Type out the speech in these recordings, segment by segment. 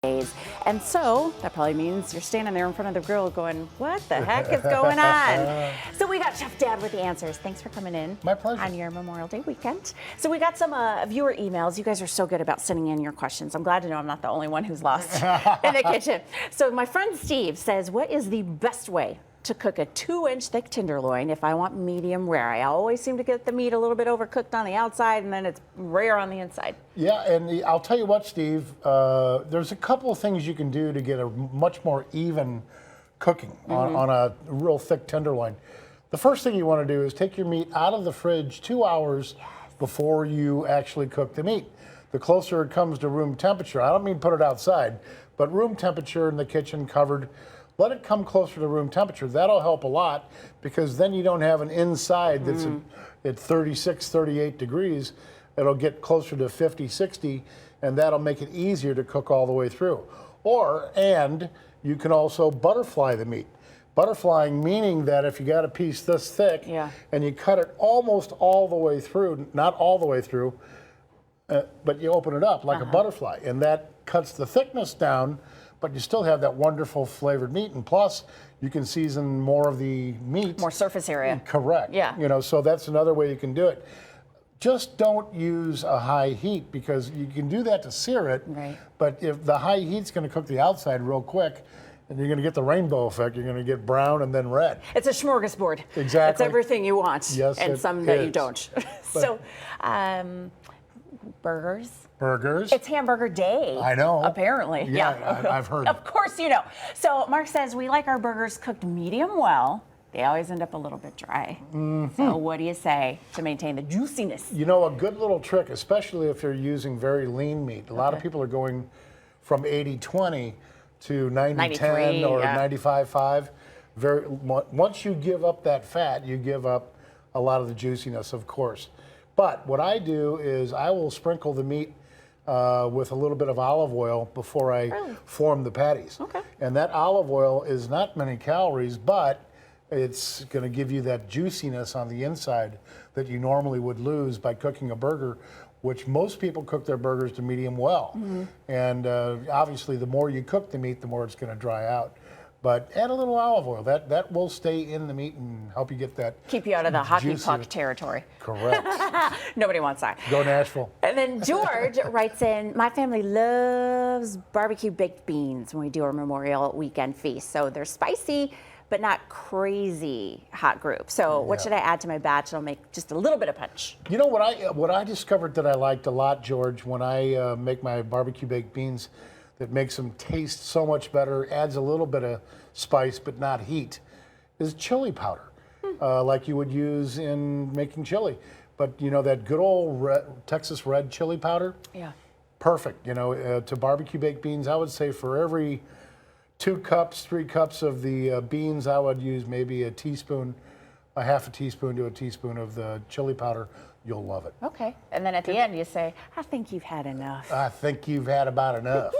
days. And so that probably means you're standing there in front of the grill going, what the heck is going on? So we got Chef Dad with the answers. Thanks for coming in. My pleasure. On your Memorial Day weekend. So we got some viewer emails. You guys are so good about sending in your questions. I'm glad to know I'm not the only one who's lost in the kitchen. So my friend Steve says, what is the best way to cook a 2-inch thick tenderloin if I want medium rare? I always seem to get the meat a little bit overcooked on the outside and then it's rare on the inside. Yeah, and I'll tell you what, Steve, there's a couple of things you can do to get a much more even cooking on a real thick tenderloin. The first thing you want to do is take your meat out of the fridge 2 hours before you actually cook the meat. The closer it comes to room temperature, I don't mean put it outside, but room temperature in the kitchen covered, let it come closer to room temperature. That'll help a lot because then you don't have an inside that's at 36, 38 degrees. It'll get closer to 50, 60, and that'll make it easier to cook all the way through. And you can also butterfly the meat. Butterflying meaning that if you got a piece this thick and you cut it almost all the way through, not all the way through, but you open it up like a butterfly, and that cuts the thickness down, but you still have that wonderful flavored meat, and plus you can season more of the meat. More surface area. Correct. Yeah. You know, so that's another way you can do it. Just don't use a high heat because you can do that to sear it, but if the high heat's going to cook the outside real quick, and you're going to get the rainbow effect. You're going to get brown and then red. It's a smorgasbord. Exactly. It's everything you want. Yes, and some that you don't. So, burgers. Burgers. It's hamburger day. I know. Apparently. Yeah, I've heard. Of course you know. So Mark says, we like our burgers cooked medium well. They always end up a little bit dry. So what do you say to maintain the juiciness? You know, a good little trick, especially if you're using very lean meat. A lot of people are going from 80-20 to 90-10 or 95-5. Once you give up that fat, you give up a lot of the juiciness, of course. But what I do is I will sprinkle the meat with a little bit of olive oil before I form the patties. Okay. And that olive oil is not many calories, but it's going to give you that juiciness on the inside that you normally would lose by cooking a burger, which most people cook their burgers to medium well. And obviously, the more you cook the meat, the more it's going to dry out. But add a little olive oil. That will stay in the meat and help you get that. Keep you out of the hockey puck territory. Correct. Nobody wants that. Go Nashville. And then George writes in, my family loves barbecue baked beans when we do our Memorial weekend feast. So they're spicy, but not crazy hot group. So what should I add to my batch that'll make just a little bit of punch? You know what I discovered that I liked a lot, George, when I make my barbecue baked beans, that makes them taste so much better, adds a little bit of spice but not heat, is chili powder, like you would use in making chili. But you know that good old Texas red chili powder? Yeah. Perfect. You know, to barbecue baked beans, I would say for every 2 cups, 3 cups of the beans, I would use maybe a teaspoon, a half a teaspoon to a teaspoon of the chili powder. You'll love it. Okay. And then at the end, you say, I think you've had enough. I think you've had about enough.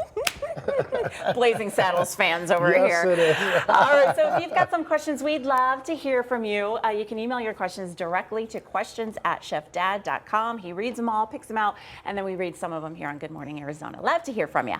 Blazing Saddles fans over here. Yes, it is. All right, so if you've got some questions, we'd love to hear from you. You can email your questions directly to questions@chefdad.com. He reads them all, picks them out, and then we read some of them here on Good Morning Arizona. Love to hear from you.